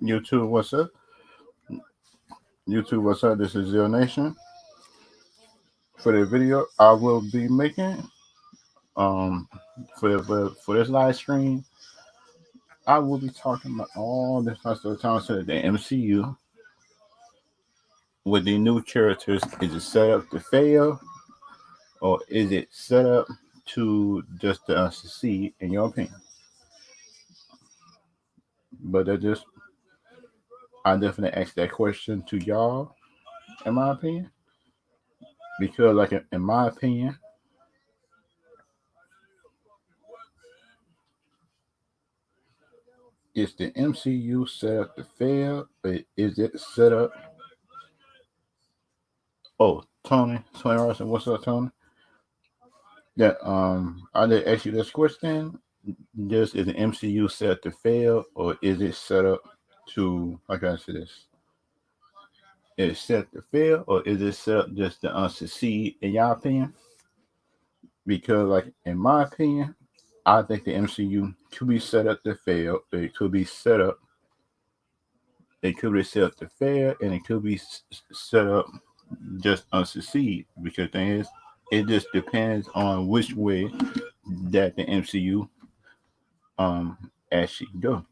YouTube, what's up? YouTube, what's up? This is Zero Nation. For the video I will be making, um, for this live stream, I will be talking about all this type of time to the MCU with the new characters. Is it set up to fail, or is it set up to just succeed? In your opinion, but I definitely ask that question to y'all. In my opinion, because like in my opinion, is the MCU set up to fail, or is it set up? Oh, Tony Robinson, what's up, Tony? Yeah, I did ask you this question. Just is the MCU set up to fail, or is it set up to, how can I say this? Is it set up to fail, or is it set up just to succeed? In your opinion, because like in my opinion, I think the MCU could be set up to fail. It could be set up. It could be set up to fail, and it could be set up just unsucceed. Because the thing is, it just depends on which way that the MCU actually go.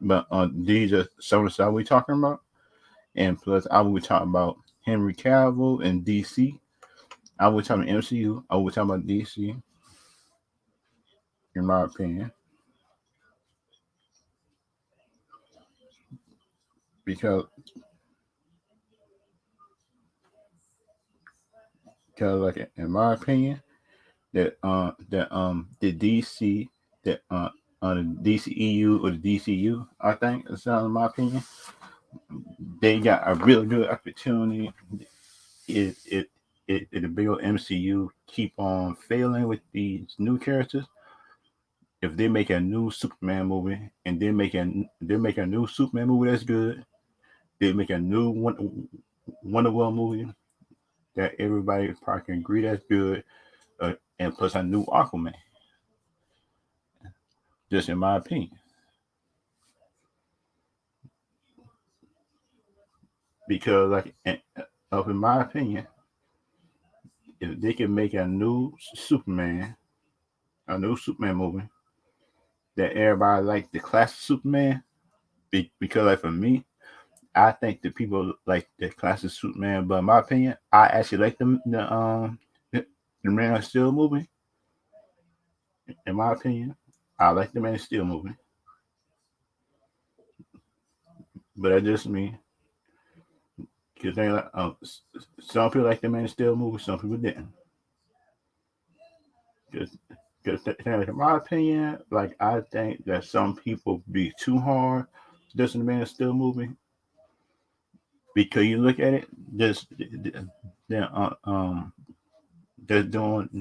But these are some of the stuff we talking about, and plus I will be talking about Henry Cavill and DC. I will talk about MCU. I will talk about DC. In my opinion, because like in my opinion, the DC that on the DCEU or the DCU, I think it's in my opinion, they got a really good opportunity. It the big old MCU keep on failing with these new characters. If they make a new Superman movie and they make a new Superman movie that's good, they make a new Wonder Woman movie that everybody probably can agree that's good, and plus a new Aquaman. Just in my opinion, because like in my opinion, if they can make a new Superman movie that everybody like the classic Superman, because like for me, I think the people like the classic Superman, but in my opinion, I actually like the Man of Steel movie. In my opinion, I like the Man of Steel movie, but that's just me. Because they like some people like the Man of Steel movie, some people didn't. Because in my opinion, like I think that some people be too hard just in the Man of Steel movie, because you look at it, just they're just doing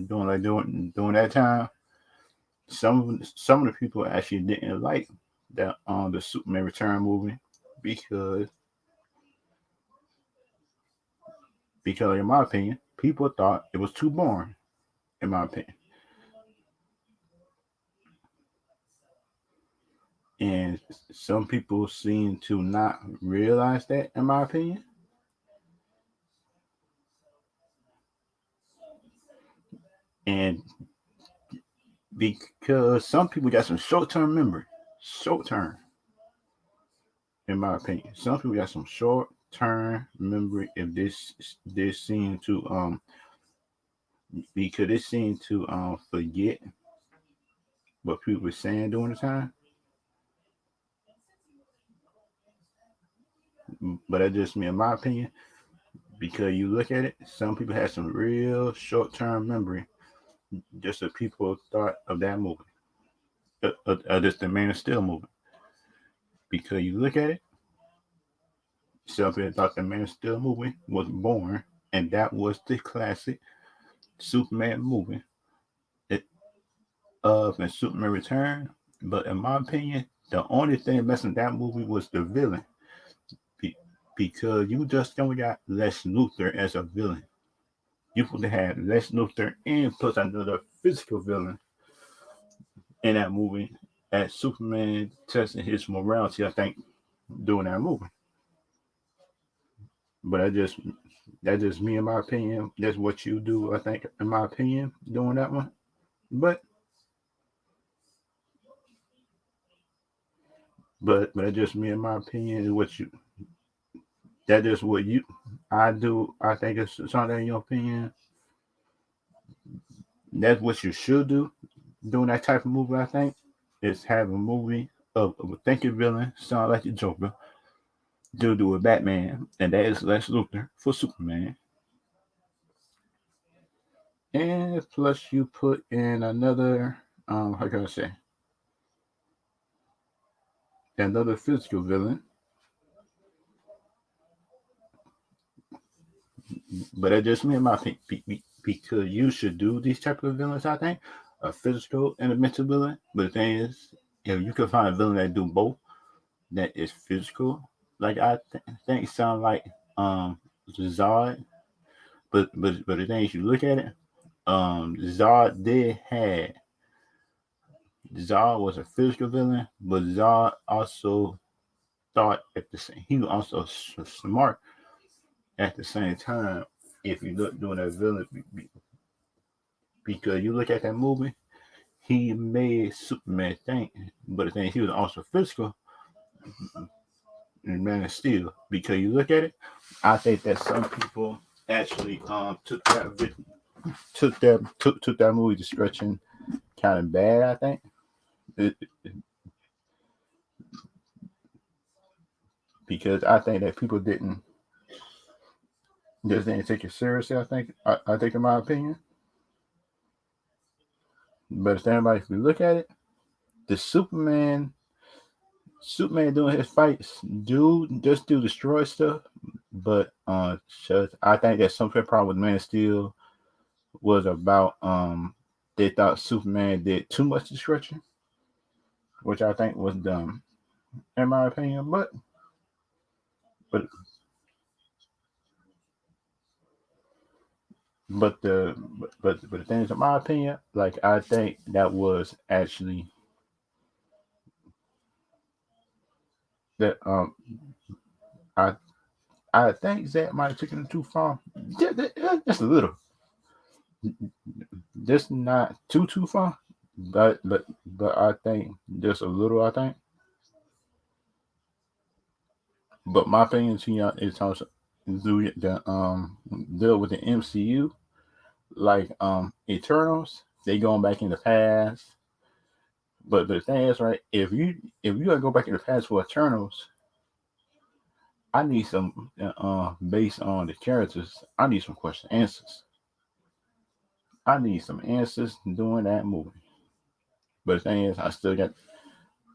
that time. Some of the people actually didn't like that the Superman Return movie, because in my opinion, people thought it was too boring. In my opinion, and some people seem to not realize that. In my opinion, and because some people got some short term memory, short term. In my opinion, some people got some short term memory. If this seem to because they seem to forget what people were saying during the time. But that's just me, in my opinion, because you look at it, some people have some real short term memory, just the people thought of that movie, just the Man of Steel movie. Because you look at it, some people thought the Man of Steel movie was boring, and that was the classic Superman movie of and Superman Return. But in my opinion, the only thing messing that movie was the villain, because you just only got Lex Luthor as a villain. You could have had Lex Luthor and plus another physical villain in that movie as Superman testing his morality, I think, doing that movie. But that's just me in my opinion. That's what you do, I think, in my opinion, doing that one. But but that's just me in my opinion. Is what you that is what you I do. I think it's something in your opinion. That's what you should do. Doing that type of movie, I think, is have a movie of a thinking villain, sound like the Joker, do a Batman, and that is Lex Luthor for Superman. And plus you put in another how can I say another physical villain. But that just me in my opinion because you should do these type of villains, I think. A physical and a mental villain. But the thing is, if you can find a villain that do both, that is physical, like think sound like Zod. But the thing is you look at it, Zod did had Zod was a physical villain, but Zod also thought at the same. He was also smart at the same time. If you look doing that villain, because you look at that movie, he made Superman think, but the thing he was also physical in Man of Steel. Because you look at it, I think that some people actually took that movie description kind of bad. I think it, because I think that people didn't take it seriously. I think in my opinion. But if we look at it, the Superman doing his fights do destroy stuff, but I think that some problem with Man of Steel was about they thought Superman did too much destruction, which I think was dumb in my opinion. But but the thing is, in my opinion, like I think that was actually that I I think Zach might have taken it too far. Just a little, just not too far, but I think just a little. I think, but my opinion to you is also do the deal with the MCU like Eternals. They going back in the past, but the thing is, right? If you gotta go back in the past for Eternals, I need some based on the characters. I need some question answers. I need some answers doing that movie. But the thing is, I still got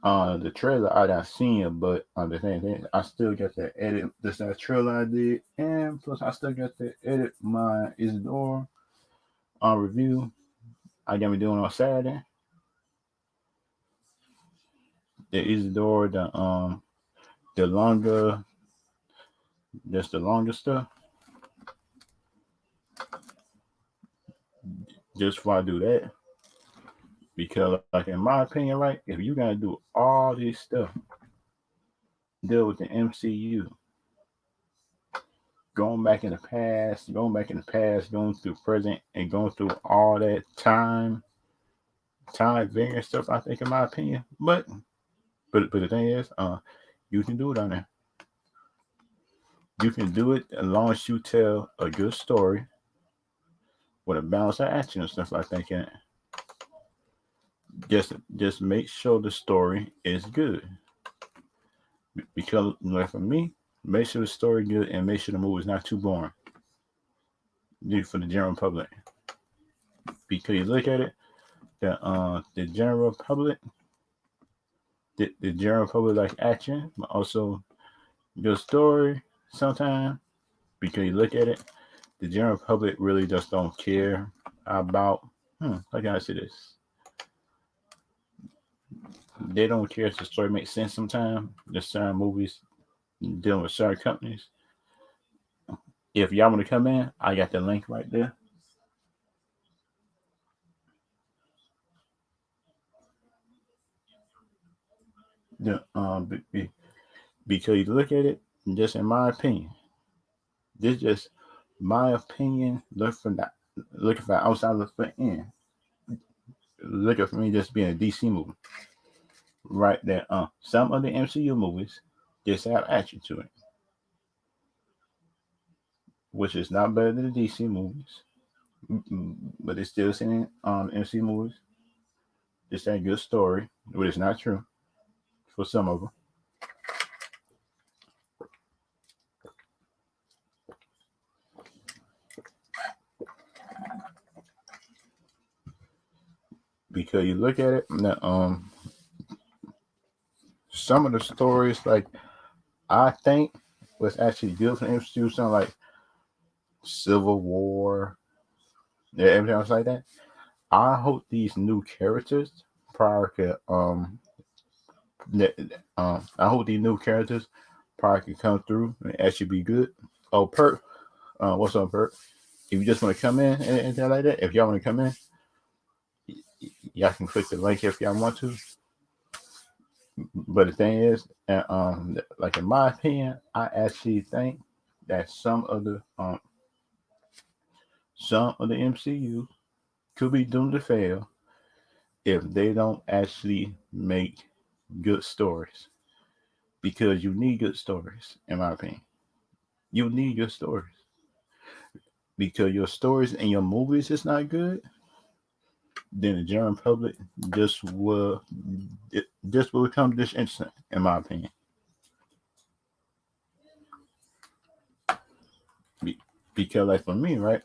the trailer I got seen, but the thing I still got to edit this that trailer I did, and plus I still got to edit my Isidore review. I got me doing on Saturday. The Isidore, the longer, just the longer stuff. Just before I do that, because like in my opinion, right, if you gotta do all this stuff, deal with the MCU, going back in the past, going through present, and going through all that time variant stuff. I think, in my opinion, but the thing is, you can do it on there. You can do it as long as you tell a good story with a balance of action and stuff like that. Can just make sure the story is good. Because like for me, make sure the story good and make sure the movie is not too boring. For the general public. Because you look at it, the general public, the general public like action, but also good story sometimes. Because you look at it, the general public really just don't care about. How can I say this? They don't care if the story makes sense sometimes. There's certain movies dealing with certain companies. If y'all want to come in, I got the link right there. The because you look at it, just in my opinion, this just my opinion. Looking for outside, looking for in. Looking for me just being a DC movie, right? That some of the MCU movies just have action to it, which is not better than the DC movies, but it's still saying MCU movies just that good story, which is not true for some of them. Because you look at it, some of the stories like I think was actually good for the MCU, something like Civil War, yeah, everything else like that. I hope these new characters prior to I hope these new characters prior can come through and actually be good. Oh, Perk, what's up, Perk? If you just want to come in and anything like that, if y'all want to come in, y'all can click the link if y'all want to. But the thing is, like in my opinion, I actually think that some of the MCU could be doomed to fail if they don't actually make good stories. Because you need good stories, in my opinion. You need good stories. Because your stories and your movies is not good, then the general public just will just will become disinterested, in my opinion. Because like for me, right?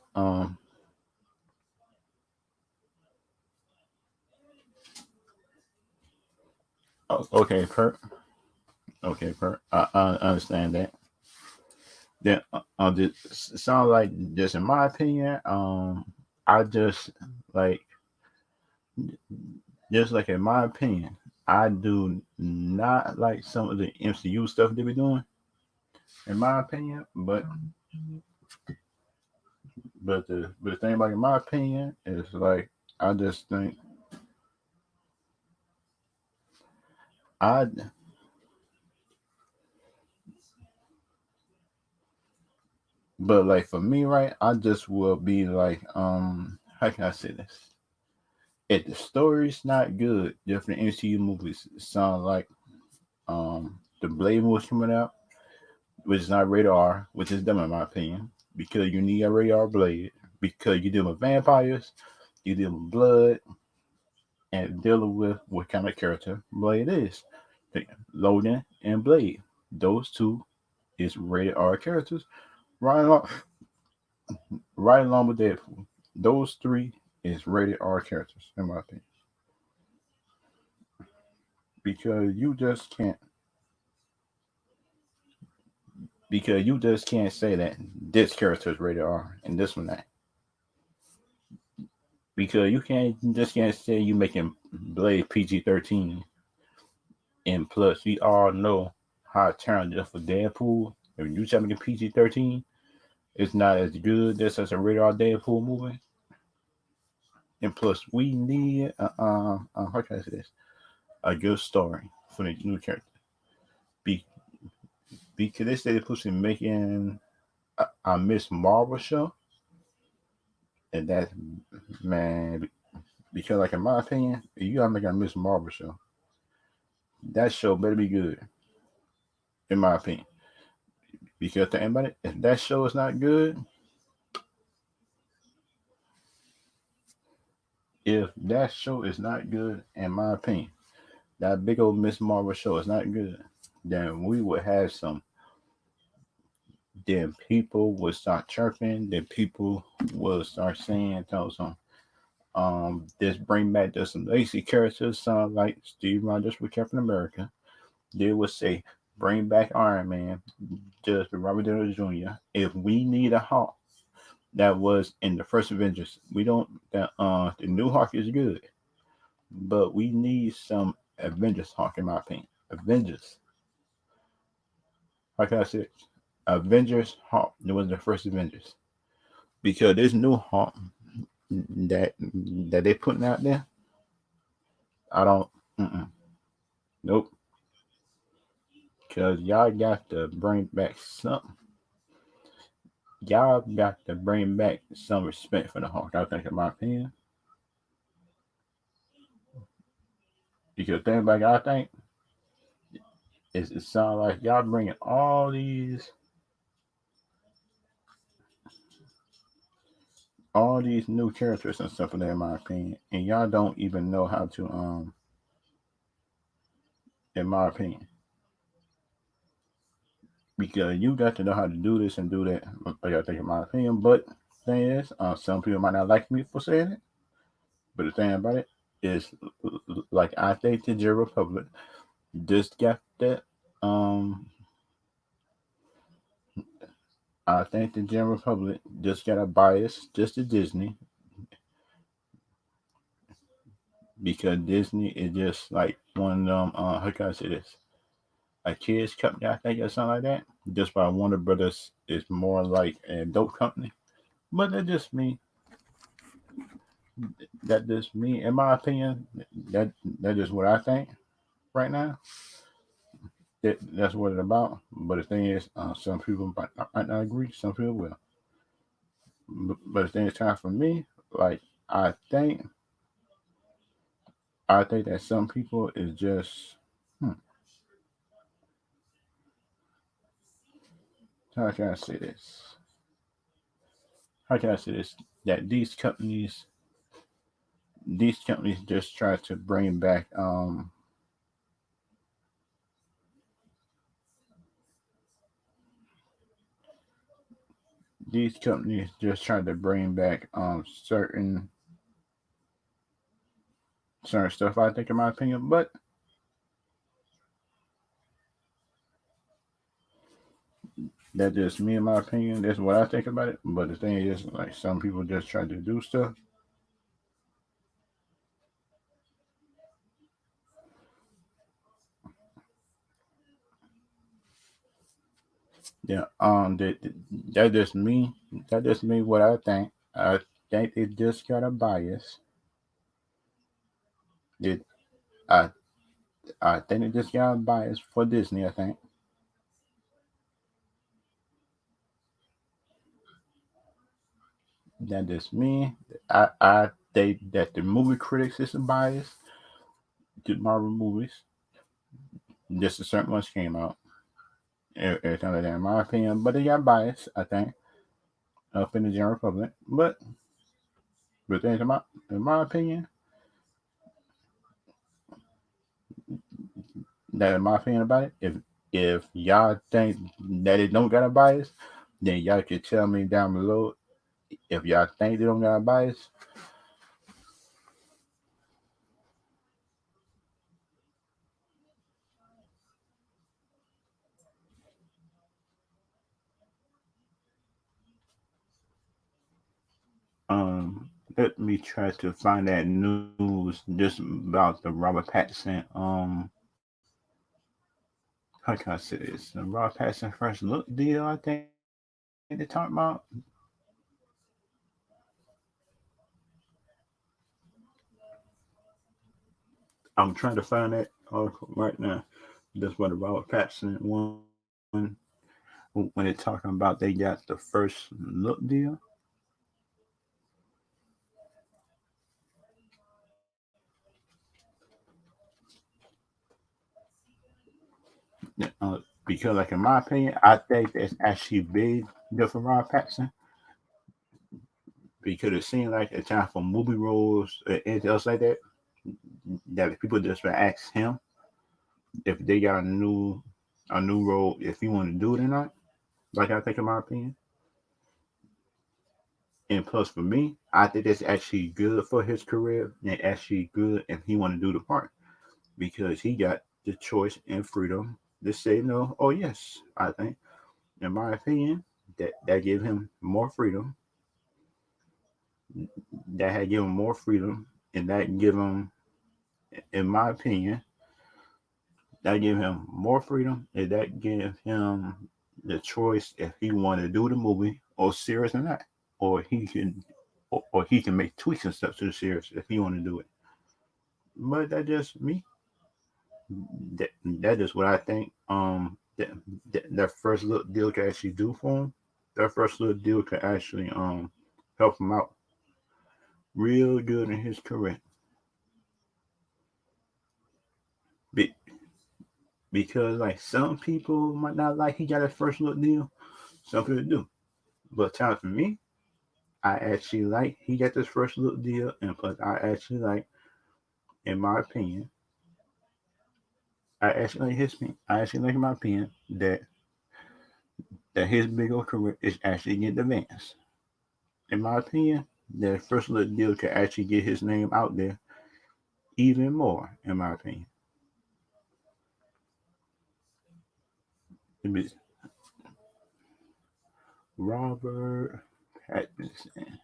Okay, Kurt. Okay, Kurt. I understand that. Then just sounds like just in my opinion, I like just like in my opinion, I do not like some of the MCU stuff they be doing, in my opinion. But the thing about in my opinion is like I just think I but like for me, right, I just will be like how can I say this? If the story's not good, different MCU movies sound like the Blade movie coming out, which is not rated R, which is dumb in my opinion, because you need a rated R Blade, because you deal with vampires, you deal with blood, and dealing with what kind of character Blade is. Logan and Blade, those two is rated R characters, right along, right along with Deadpool. Those three is rated R characters, in my opinion, because you just can't say that this character is rated R and this one that. Because you can't say you making Blade PG-13, and plus we all know how it turned just for Deadpool. If you tell me the PG-13, it's not as good as a rated R Deadpool movie. And plus we need how can I say this? A good story for the new character. Be, because they say they're pushing making a Miss Marvel show, and that man because like in my opinion, if you gotta make a Miss Marvel show, that show better be good, in my opinion. Because think about it, if that show is not good, if that show is not good, in my opinion, that big old Miss Marvel show is not good, then we would have some. Then people would start chirping. Then people will start saying, "Tell some, just bring back just some lazy characters, sound like Steve Rogers with Captain America." They would say, "Bring back Iron Man, just Robert Downey Jr." If we need a Hulk that was in the first Avengers, we don't. The new Hulk is good, but we need some Avengers Hulk, in my opinion. Avengers, like I said, Avengers Hulk. It was the first Avengers because this new Hulk that they putting out there. I don't. Mm-mm, nope. Cause y'all got to bring back some. Y'all got to bring back some respect for the Hulk. I think, in my opinion, because thing about I think is it sounds like y'all bringing all these new characters and stuff in there, in my opinion, and y'all don't even know how to in my opinion, because you got to know how to do this and do that. I think, in my opinion, but thing is, some people might not like me for saying it, but the thing about it is, like I think the General Republic just got that. Um, I think the General Republic just got a bias just to Disney because Disney is just like one of them. How can I say this? A kids company, I think, or something like that. Just by Warner Brothers is more like an adult company. But that just me. That just me. In my opinion, that that is what I think right now. That's what it's about. But the thing is, some people might not agree. Some people will. But the thing is, time for me, like I think, I think that some people is just, hmm, how can I say this? How can I say this? That these companies just try to bring back, these companies just try to bring back certain stuff. I think, in my opinion, but that's just me, in my opinion. That's what I think about it. But the thing is, like some people just try to do stuff. Yeah, that just me. That just me. What I think. I think it just got a bias. It. I. I think it just got a bias for Disney. I think that just me. I think that the movie critics is a bias to Marvel movies. Just a certain ones came out. Everything like that, in my opinion. But they got bias, I think, up in the general public. But things in my opinion, that in my opinion about it, if y'all think that it don't got a bias, then y'all can tell me down below if y'all think they don't got a bias. Let me try to find that news just about the Robert Pattinson. How can I say this? The Robert Pattinson first look deal. I think they talking about. I'm trying to find that article right now. That's what the Robert Pattinson one when they're talking about they got the first look deal. Because, like in my opinion, I think that's actually big deal for Robert Pattinson because it seemed like a time for movie roles or anything else like that. That if people just would ask him if they got a new role, if he want to do it or not. Like I think, in my opinion, and plus for me, I think that's actually good for his career and actually good if he want to do the part because he got the choice and freedom to say no or yes. I think, in my opinion, that gave him more freedom. That had given him more freedom, and that give him, in my opinion, that gave him more freedom, and that gave him the choice if he want to do the movie or series or not, or he can, or he can make tweaks and stuff to the series if he want to do it. But that just me. That is what I think. that first little deal could actually do for him. That first little deal could actually help him out real good in his career. Be, because like some people might not like he got that first little deal, some people do. But time for me, I actually like he got this first little deal, and plus I actually like, in my opinion, I actually like in my opinion that his bigger career is actually getting advanced. In my opinion, the first little deal could actually get his name out there even more. In my opinion, it was Robert Pattinson.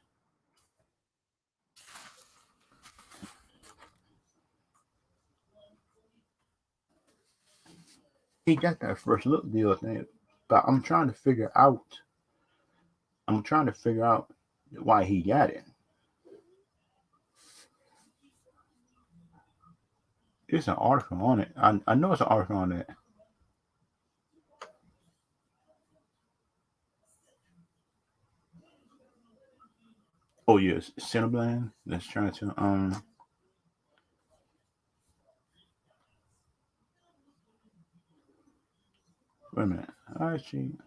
He got that first look deal thing, but I'm trying to figure out why he got it. There's an article on it. I know it's an article on it. Oh yes, Cinnabon. That's trying to wait a minute. Actually,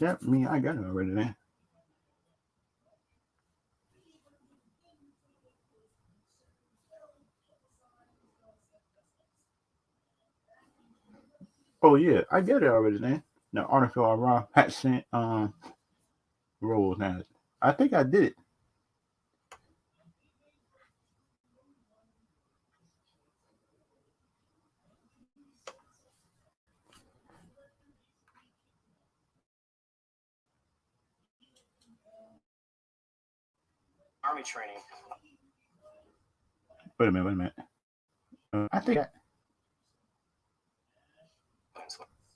that me I got it already then. Oh yeah, I get it already then. The article around Patson roles now. I think I did it. Army training. Wait a minute. I think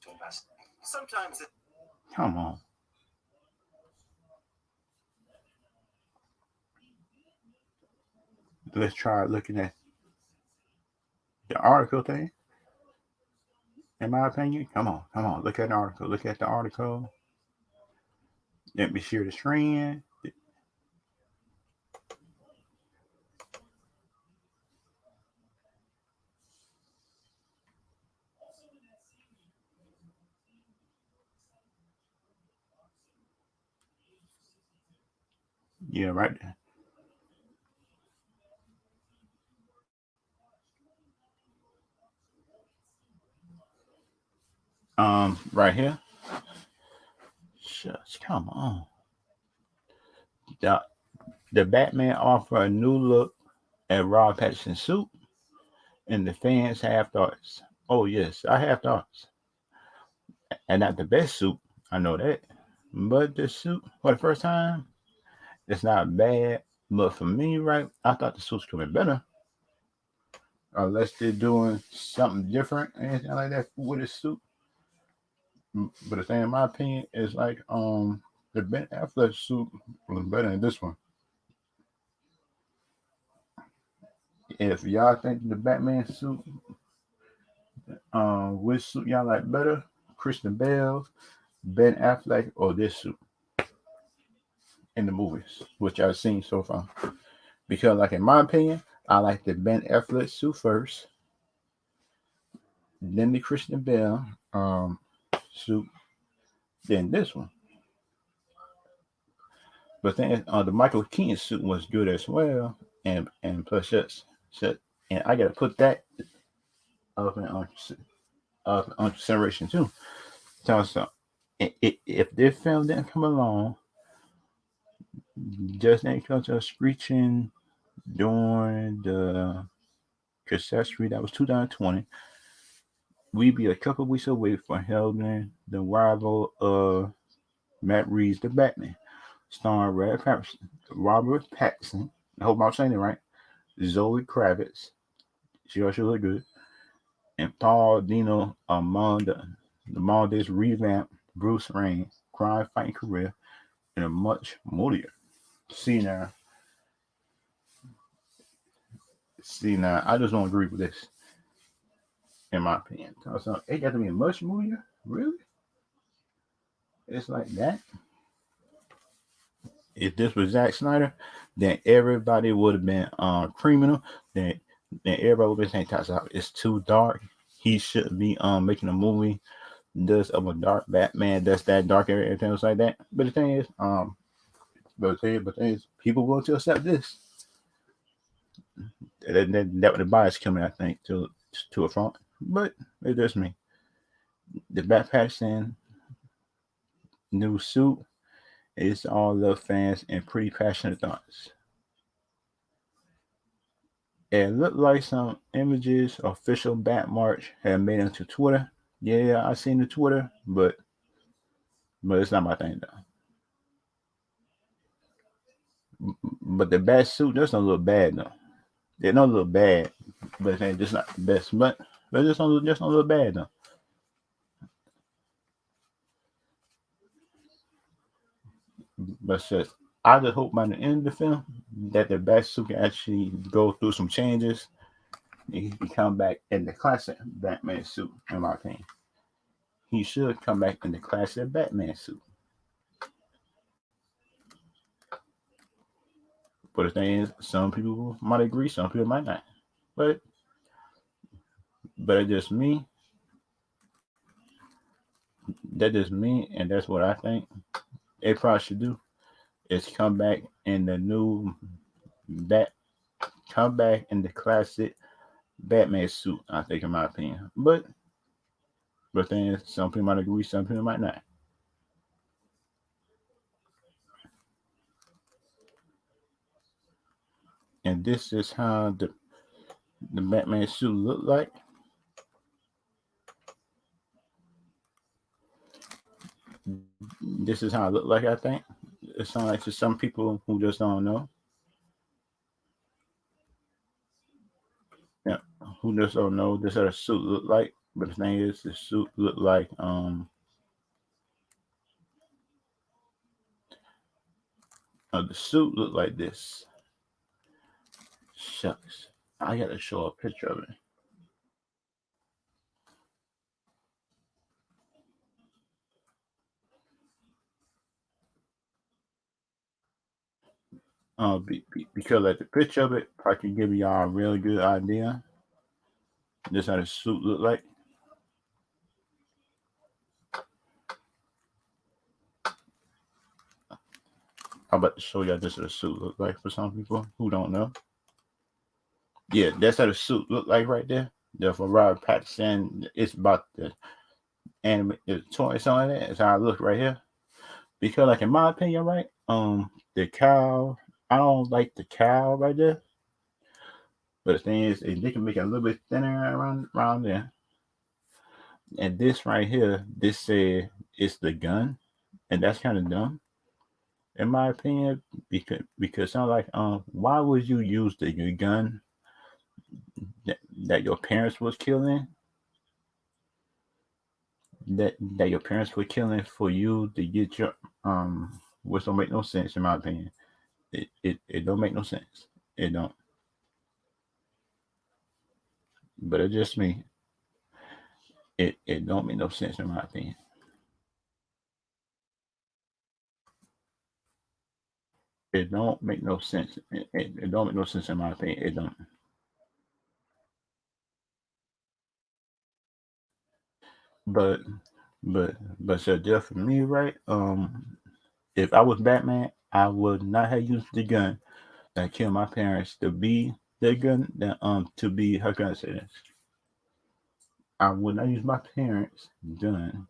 To invest. Sometimes it. come on. Let's try looking at the article thing. In my opinion, come on. Look at the article. Look at the article. Let me share the screen. Yeah, right there. Right here. Shucks, come on. The, the Batman offer a new look at Rob Pattinson's suit, and the fans have thoughts. Oh yes, I have thoughts, and not the best suit. I know that, but the suit for the first time, it's not bad. But for me, right, I thought the suits could be better, unless they're doing something different, anything like that with the suit. But the thing, in my opinion, is like the Ben Affleck suit was better than this one. If y'all think the Batman suit, which suit y'all like better, Christian Bale, Ben Affleck, or this suit in the movies, which I've seen so far? Because, like in my opinion, I like the Ben Affleck suit first, then the Christian Bale suit, then this one. But then the Michael Keaton suit was good as well, and plus just and I gotta put that up on consideration too. So if this film didn't come along, just didn't come to a screeching during the cassette street that was 2020, we'd be a couple weeks away from having the rival of Matt Reeves' The Batman, starring Robert Pattinson. I hope I'm saying it right. Zoe Kravitz, she also look good, and Paul Dino among this revamped Bruce Wayne crime fighting career. and a much moodier. See now, I just don't agree with this, in my opinion. So it got to be much moodier, really? It's like that. If this was Zack Snyder, then everybody would have been criminal. Then everybody would have been saying, "It's too dark. He should be making a movie does of a dark Batman that's that dark area and things like that." But the thing is, people will to accept this. That would the bias coming, I think, to a front. But it's just me. The Bat Patterson new suit is all love fans and pretty passionate thoughts. It looked like some images official Bat March had made into Twitter. Yeah, I seen the Twitter, but it's not my thing though. But the bat suit does not look bad though. It don't look bad, but it's just not the best. But it just don't look bad though. But just I just hope by the end of the film that the bat suit can actually go through some changes. He can come back in the classic Batman suit, in my opinion. He should come back in the classic Batman suit. But the thing is, some people might agree, some people might not. But it's just me. That is me, and that's what I think they probably should do is come back in the new bat, come back in the classic Batman suit. I think, in my opinion. But then some people might agree, some people might not. And this is how the Batman suit look like. This is how it look like. I think it sounds like to some people who just don't know. Yeah, who just don't know. This is how the suit look like. But the thing is, the suit look like the suit look like this. Shucks, I gotta show a picture of it. Because like the picture of it probably can give y'all a really good idea. This how the suit look like. I'm about to show y'all this how the suit look like for some people who don't know. Yeah, that's how the suit look like right there. For Robert Pattinson, it's about the anime, the toy, something like that. It's how it look right here. Because, like in my opinion, right, the cow, I don't like the cow right there. But the thing is, they can make it a little bit thinner around there. And this right here, this said it's the gun, and that's kind of dumb, in my opinion, because I'm like, why would you use the gun that your parents was killing? That your parents were killing for you to get your which don't make no sense in my opinion. It don't make no sense. It don't. But it's just me. It don't make no sense in my opinion. It don't make no sense. It don't make no sense in my opinion. It don't. But but so just for me, right? If I was Batman, I would not have used the gun that killed my parents to be the gun that to be how can I say this? I would not use my parents' gun.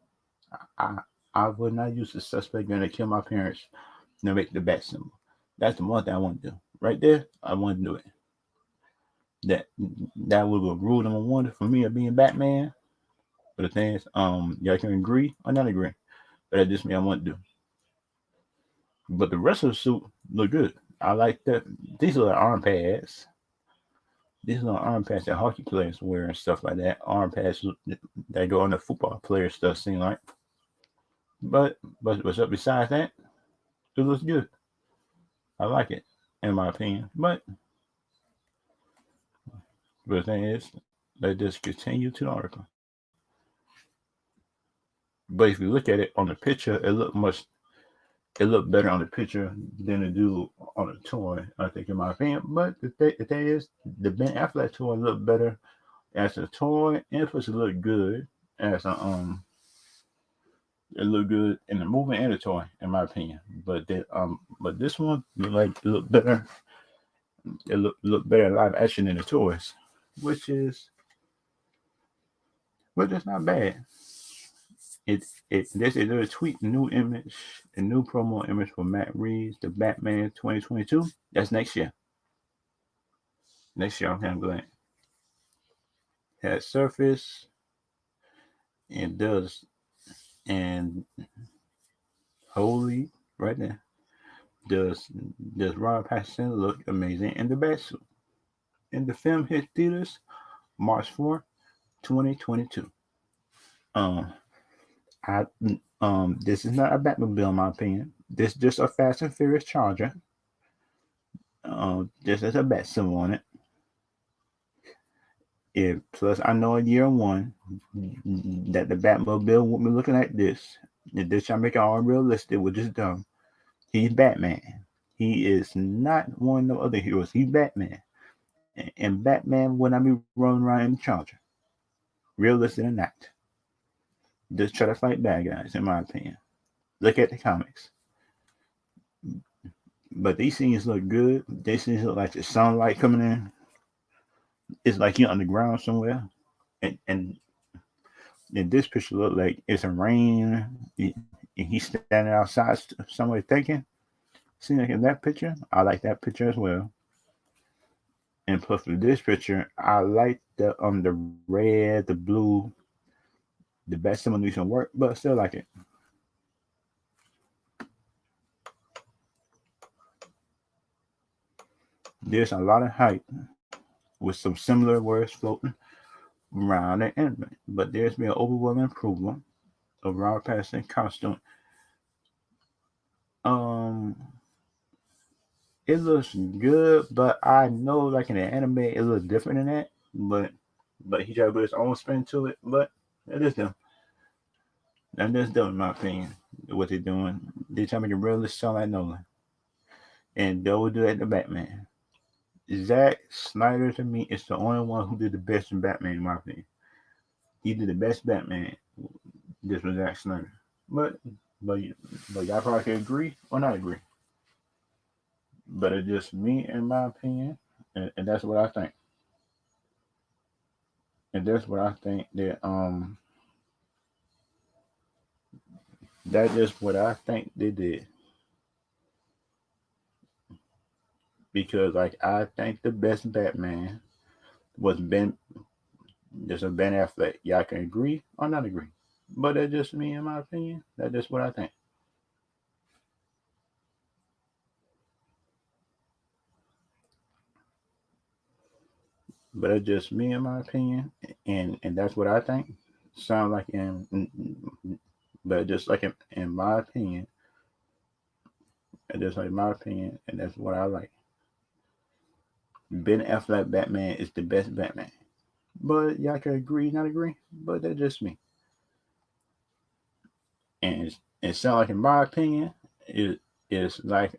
I I would not use the suspect gun that killed my parents to make the bat symbol. That's the one thing I want to do. Right there, I want to do it. That that would be rule number one for me of being Batman. But the thing is, y'all can agree or not agree. But that's just me. I want to do. But the rest of the suit look good. I like that. These are arm pads. These are arm pads that hockey players wear and stuff like that. Arm pads that go on the football player stuff. Seem like. But what's up besides that? It looks good. I like it, in my opinion. But the thing is, let's just continue to the article. But if you look at it on the picture, it looked better on the picture than it do on the toy, I think, in my opinion. But the thing is, the Ben Affleck toy looked better as a toy, and it was look good as a it looked good in the movie and the toy, in my opinion. But this one it looked better. It looked better live action than the toys, which is not bad. This is a tweet, new image, a new promo image for Matt Reeves, the Batman 2022. That's next year. Next year, I'm glad. Has surface and does and holy right there. Does Robert Pattinson look amazing in the batsuit? And the film hit theaters March 4, 2022. Um, I this is not a Batmobile, in my opinion. This is just a Fast and Furious Charger. This is a bat symbol on it. Plus, I know in year one that the Batmobile won't be looking like this. If they're trying to make it all realistic, which is dumb. He's Batman. He is not one of the other heroes. He's Batman. And Batman will not be running around in the Charger. Realistic or not. Just try to fight bad guys, in my opinion. Look at the comics. But these scenes look good. These scenes look like the sunlight coming in. It's like you're underground somewhere. And this picture look like it's a rain. He's standing outside somewhere thinking. See, like in that picture, I like that picture as well. And plus for this picture, I like the red, the blue. The best some needs some work, but I still like it. There's a lot of hype with some similar words floating around the internet, but there's been overwhelming approval of Robert Pattinson costume. It looks good, but I know like in the anime it looks different than that. But he tried to put his own spin to it. But it is them. And that's them in my opinion. What they're doing. They're trying to make it realistic sound like Nolan. And they will do that to Batman. Zack Snyder to me is the only one who did the best in Batman in my opinion. He did the best Batman. This was Zack Snyder. But y'all probably can agree or not agree. But it's just me in my opinion, and that's what I think. And that's what I think that's just what I think they did. Because like I think the best Batman was just a Ben Affleck. Y'all can agree or not agree. But that's just me in my opinion. That's just what I think. But it's just me in my opinion, and that's what I think. Sound like but just like in my opinion, and just like my opinion, and that's what I like. Ben Affleck Batman is the best Batman. But y'all can agree, not agree. But that's just me. And it sounds like in my opinion, it's like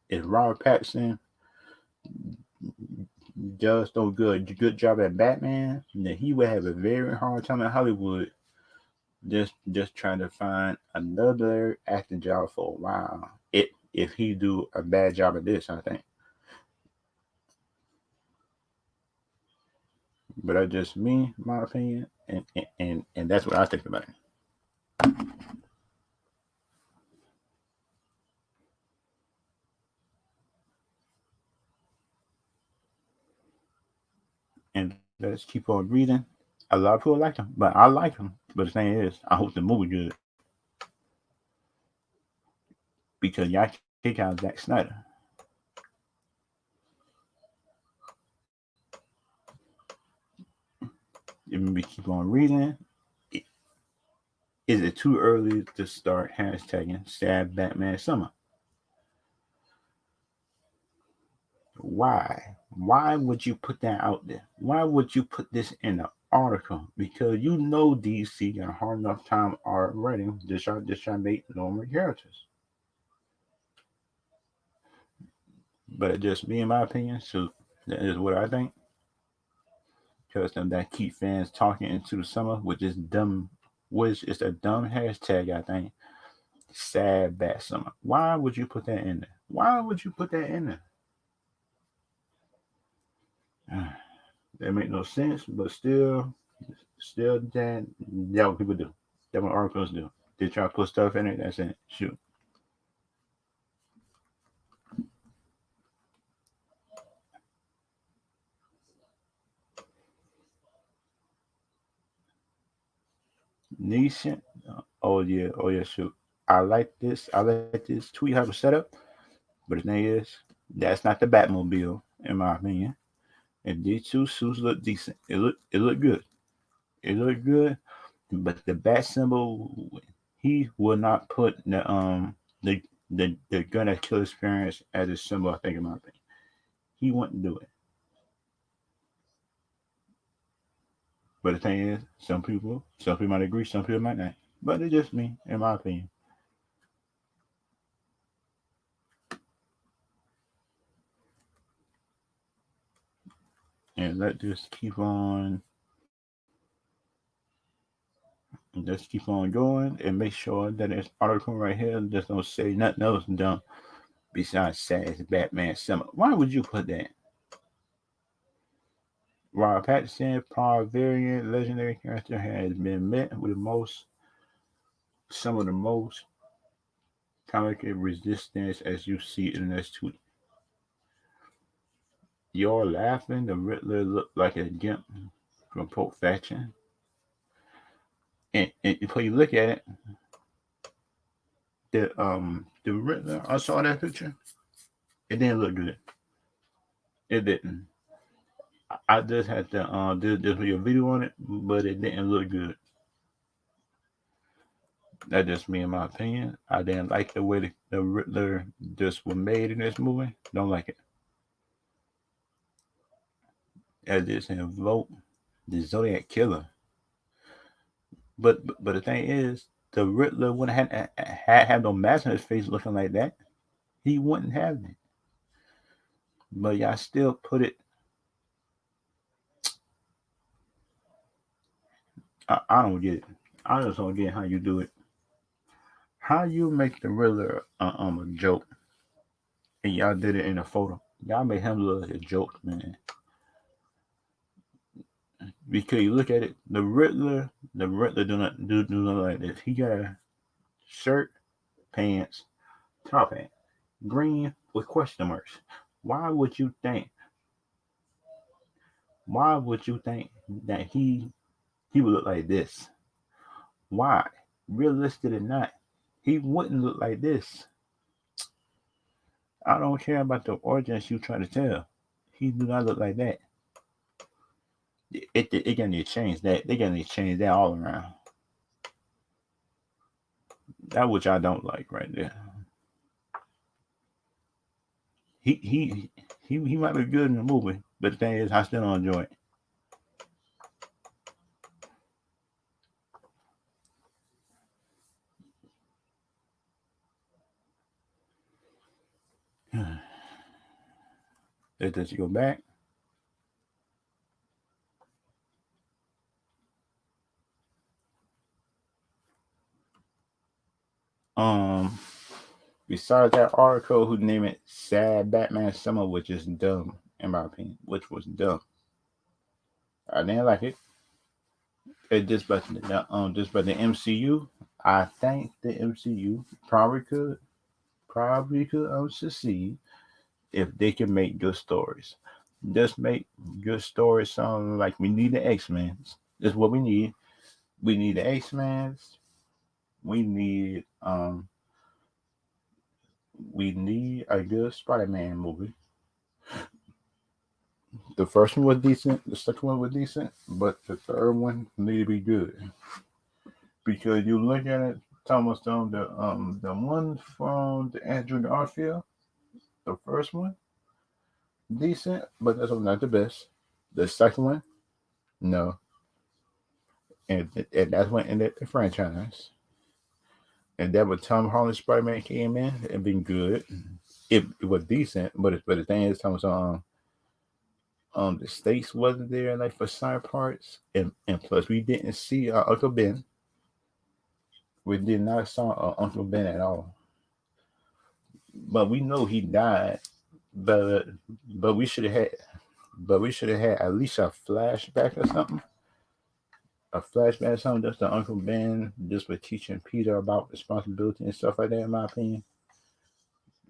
if Robert Pattinson does no good job at Batman, then he would have a very hard time in Hollywood just trying to find another acting job for a while. If he do a bad job at this, I think. But that's just me, my opinion, and that's what I think about it. And let's keep on reading. A lot of people like him, but I like him. But the thing is, I hope the movie good because y'all kick out Zack Snyder. If we keep on reading, is it too early to start hashtagging Sad Batman Summer? Why? Why would you put that out there? Why would you put this in the article? Because you know DC got a hard enough time already just try to make normal characters. But it just me in my opinion, so that is what I think. Because that keep fans talking into the summer, which is a dumb hashtag, I think. Sad bad summer. Why would you put that in there? Why would you put that in there? That make no sense, but still that what people do. That what articles do. They try to put stuff in it. That's it. Shoot. Decent. Oh yeah. Shoot. I like this. I like this tweet how it set up. But the thing is, that's not the Batmobile, in my opinion. And these two suits look decent. It looked good. It looked good. But the bat symbol, he will not put the the gun that kill experience as a symbol. I think in my opinion, he wouldn't do it. But the thing is, some people might agree, some people might not. But it's just me, in my opinion. And let's keep on going, and make sure that this article right here just don't say nothing else dumb besides says Batman Summer. Why would you put that? While Patterson, Paul variant legendary character, has been met with some of the most comic resistance as you see in this tweet. You're laughing. The Riddler looked like a gimp from Pulp Fiction. And if you look at it, the Riddler, I saw that picture. It didn't look good. It didn't. I just had to do a video on it, but it didn't look good. That's just me in my opinion. I didn't like the way the Riddler just was made in this movie. Don't like it. As this invoked the Zodiac Killer. But the thing is, the Riddler wouldn't have no mask on his face looking like that. He wouldn't have it. But y'all still put it. I don't get it. I just don't get how you do it. How you make the Riddler a joke, and y'all did it in a photo. Y'all made him look like a joke, man. Because you look at it, the Riddler do not like this. He got a shirt, pants, top hat, green with question marks. Why would you think? Why would you think that he would look like this? Why? Realistic or not, he wouldn't look like this. I don't care about the origins you try to tell. He do not look like that. It gonna need to change that. They gonna need to change that all around. That which I don't like right there. He he he might be good in the movie, but the thing is, I still don't enjoy it. Let's go back. Um, Besides that article, who named it "Sad Batman Summer," which is dumb in my opinion, which was dumb. I didn't like it. It just but the MCU. I think the MCU probably could succeed if they can make good stories. Just make good stories. Sound like we need the X Men. That's what we need. We need the X Men. We need um we need a good Spider-Man movie. The first one was decent. The second one was decent, but the third one need to be good because you look at it. Thomas Stone, the one from the Andrew Garfield, the first one, decent, but that's not the best. The second one, no, and that's when ended the franchise. And that when Tom Holland Spider Man came in, it been good. It was decent, but the thing is, Thomas the stakes wasn't there like for side parts, and plus we didn't see Uncle Ben. We did not saw Uncle Ben at all. But we know he died. But but we should have had at least a flashback or something. A flashback or something just to Uncle Ben, just for teaching Peter about responsibility and stuff like that. In my opinion,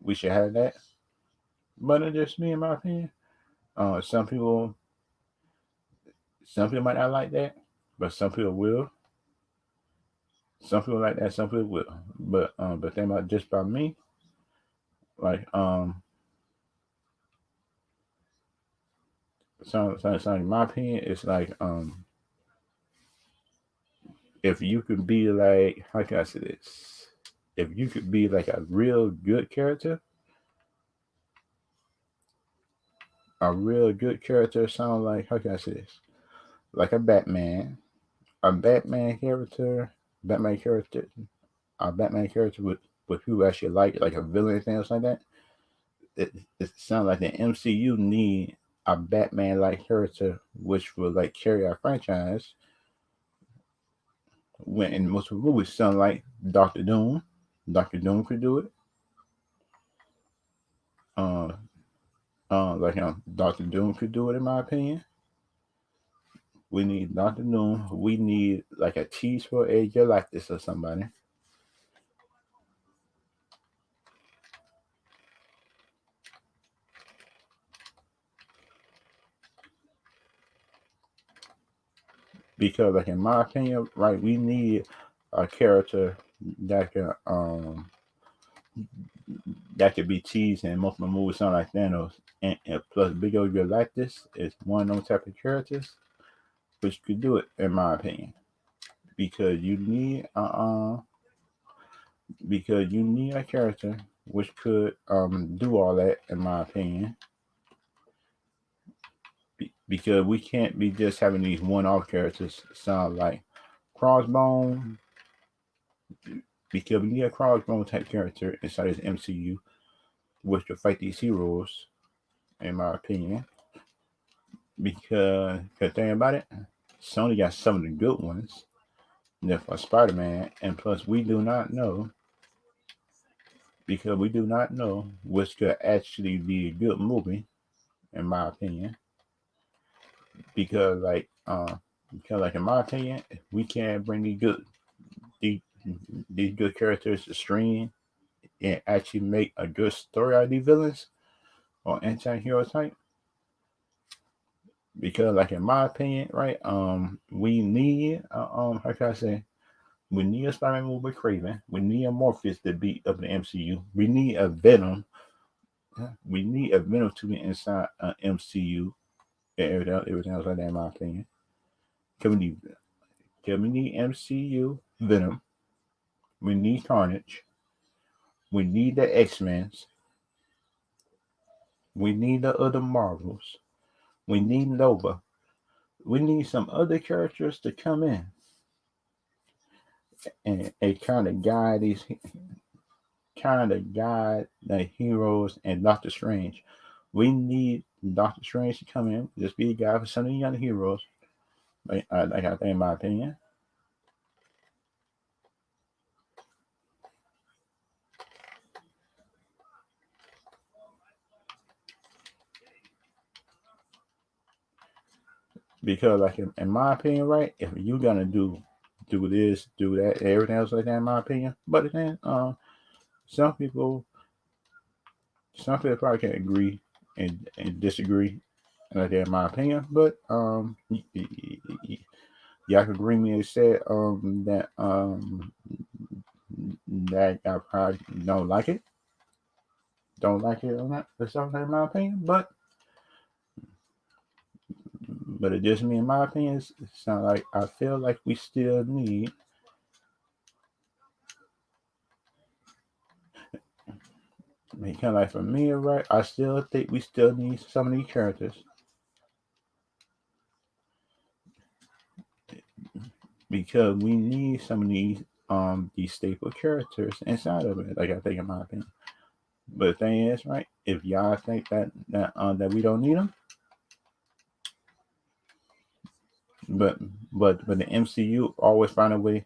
we should have that. But it's just me, in my opinion. Uh, some people some people might not like that, but some people will. Some people like that, some people will. But think about just by me, like some in my opinion, it's like if you could be like, how can I say this? If you could be like a real good character, sound like, how can I say this? Like a Batman character, Batman character, a Batman character with who actually like a villain and things like that. It sounds like the MCU need a Batman like character which will like carry our franchise. When in most of the movies sound like Doctor Doom. Doctor Doom could do it. Uh, Doctor Doom could do it in my opinion. We need Doctor Doom. We need like a tease for a Galactus or somebody. Because like in my opinion, right, we need a character that can that could be teased in multiple movies, sound like Thanos. And plus Big O Galactus is one of those type of characters which could do it in my opinion. Because you need a character which could do all that in my opinion. Because we can't be just having these one-off characters sound like Crossbone. Because we need a Crossbone type character inside this MCU, which could fight these heroes, in my opinion. Because the thing about it, Sony got some of the good ones. For Spider-Man, and plus we do not know, because we do not know which could actually be a good movie, in my opinion. Because like in my opinion, we can't bring these, these good characters to stream and actually make a good story out of these villains or anti-hero type. Because like in my opinion, right, we need how can I say, we need a Spider-Man movie with Craven. We need a Morpheus to beat up the MCU. We need a Venom. We need a Venom to be inside MCU and everything else like that, in my opinion. Can we need MCU Venom? We need Carnage. We need the X-Men's. We need the other Marvels. We need Nova. We need some other characters to come in and kind of guide the heroes and Doctor Strange. We need Doctor Strange to come in, just be a guy for some of the young heroes. Like I think, in my opinion, because like in my opinion, right, if you're gonna do this, do that, everything else like that, in my opinion. But then, some people, probably can agree and disagree, like that, in my opinion. But y'all can agree me and say that I probably don't like it or not. That's something in my opinion. But it just me, in my opinion, it sounds like I feel like we still need Because like for me, right, I still think we still need some of these characters because we need some of these staple characters inside of it. Like I think in my opinion. But the thing is, right, if y'all think that we don't need them, but but the MCU always find a way,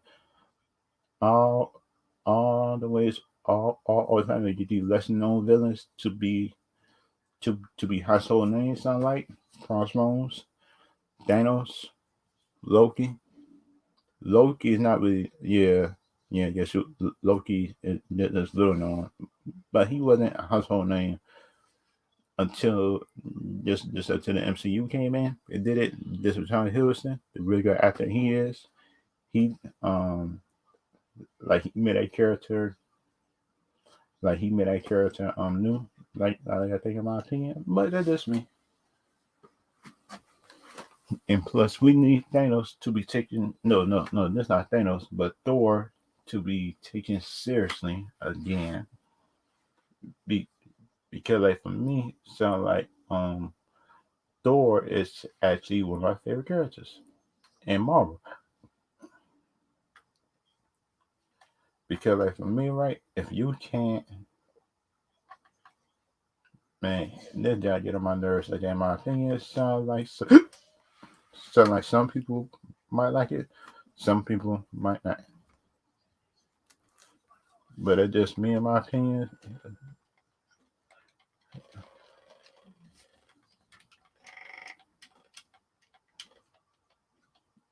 all all the ways, all always find a way to get these lesser known villains to be household names. Sound like Crossbones, Thanos, Loki. Loki is not really, yeah. So Loki is little known, but he wasn't a household name until just until the MCU came in. It did it. This was Tom Hiddleston, the really good actor he is. He like he made that character new. Like I think in my opinion, but that's just me. And plus, we need Thanos to be taken. No, that's not Thanos, but Thor to be taken seriously again. Be, because like for me, sound like Thor is actually one of my favorite characters in Marvel. Because like for me, right, if you can't, man, this guy get on my nerves. Like in my opinion, it sounds like sound like some people might like it, some people might not. But it's just me, in my opinion.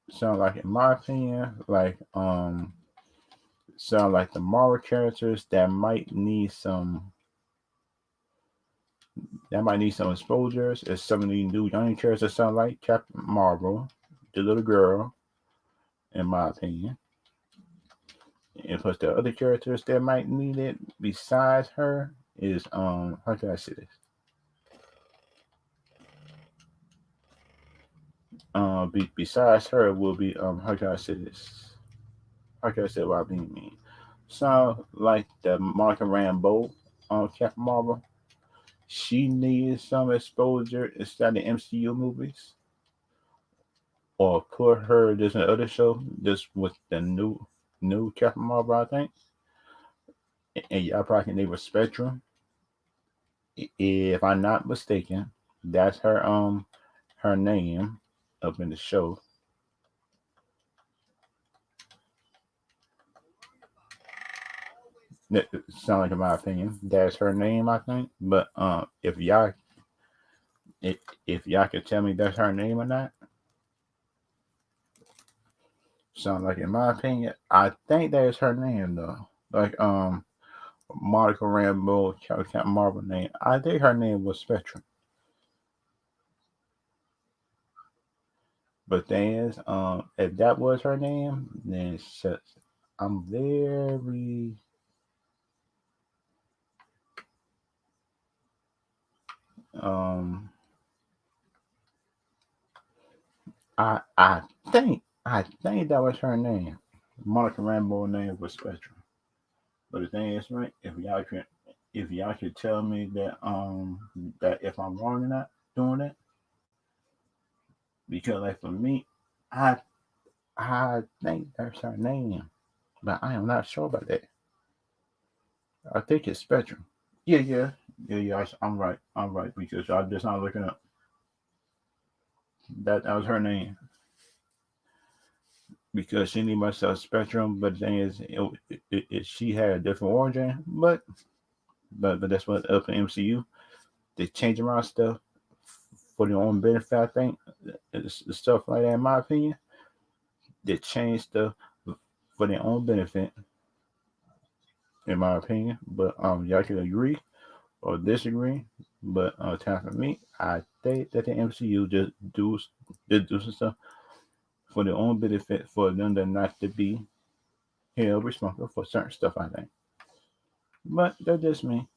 Sound like, in my opinion, like sound like the Marvel characters that might need some exposures. Is some of these new young characters that sound like Captain Marvel, the little girl, in my opinion. And plus the other characters that might need it besides her is how can I say this? Besides her will be how can I say this? How can I say what I mean? So like the Monica Rambeau Captain Marvel, she needed some exposure inside the MCU movies, or put her just in other show just with the new Captain Marvel, I think. And y'all probably can name her Spectrum, if I'm not mistaken. That's her name up in the show. That sound like, in my opinion, that's her name, I think. But if, if y'all could tell me that's her name or not, sound like, in my opinion, I think that is her name though. Like Monica Rambeau, Captain Marvel name. I think her name was Spectrum. But thing is, if that was her name, then I'm very um I think that was her name. Monica Rambeau name was Spectrum. But the thing is, right, if y'all could tell me that if I'm wrong or not doing that, because like for me, I I think that's her name, but I am not sure about that. I think it's Spectrum. Yeah. I'm right. I'm right because I just not looking up. That was her name because she named herself Spectrum. But the thing is, she had a different origin. But that's what up in MCU they change around stuff for their own benefit. I think stuff like that. In my opinion, they change stuff for their own benefit. In my opinion, but y'all can agree or disagree. But time for me, I think that the MCU just do some stuff for their own benefit for them to not to be held responsible for certain stuff. I think, but that's just me.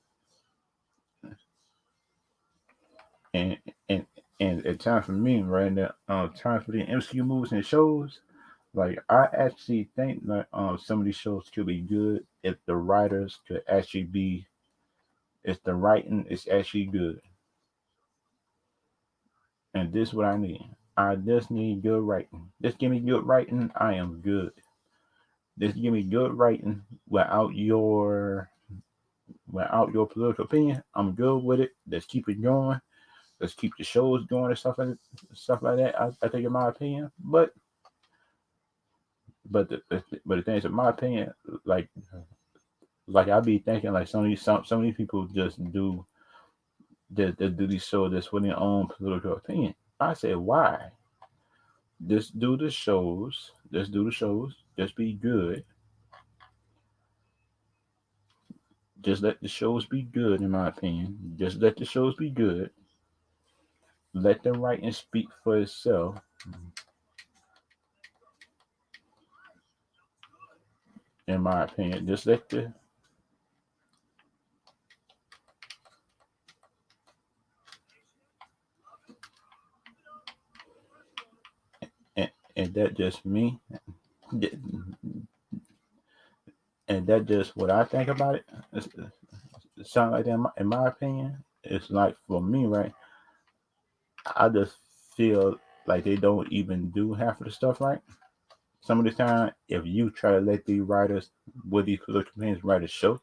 And and and it's time for me right now. Time for the MCU movies and shows. Like I actually think that some of these shows could be good if the writers could actually be It's the writing is actually good, and this is what I need. I just need good writing. Just give me good writing. I am good. Just give me good writing without your political opinion. I'm good with it. Let's keep it going. Let's keep the shows going and stuff like that. I think, in my opinion, but the thing is, in my opinion, like like I be thinking like some of these people just do these shows just for their own political opinion. I said, why? Just do the shows. Just do the shows. Just be good. Just let the shows be good, in my opinion. Just let the shows be good. Let the writing speak for itself. In my opinion, just let the and that just me. And that just what I think about it. It sounds like that in my opinion. It's like for me, right? I just feel like they don't even do half of the stuff right. Some of the time, if you try to let these writers, with these political opinions, write a show,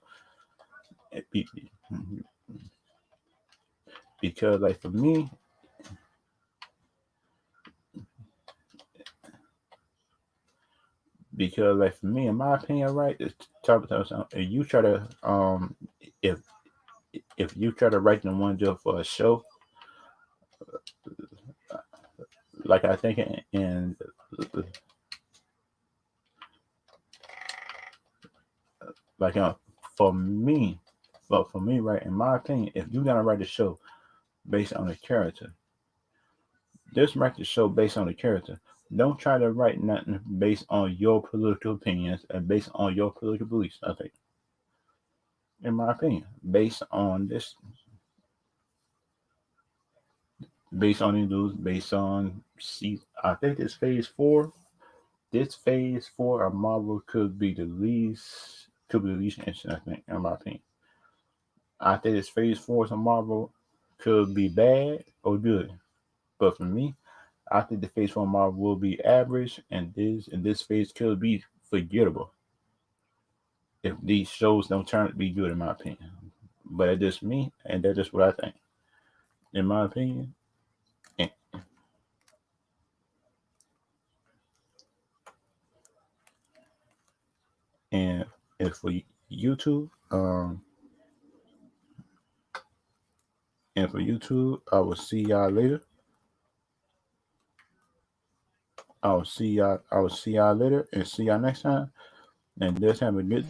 it be, because like for me, in my opinion, right, it's talk about something. If you try to if if you try to write them one joke for a show, like I think in like for me, but for me, right, in my opinion, if you're gonna write a show based on a character, just write the show based on the character. Don't try to write nothing based on your political opinions and based on your political beliefs. I think, in my opinion, based on the news, based on I think it's phase four. This phase four of Marvel could be the least interesting. I think, in my opinion, I think this phase four of Marvel could be bad or good. But for me, I think the phase four Marvel will be average, and this phase could be forgettable if these shows don't turn out to be good, in my opinion. But that's just me, and that's just what I think, in my opinion. And, and, and for YouTube, I will see y'all later. I will see y'all later, and see y'all next time. And just have a good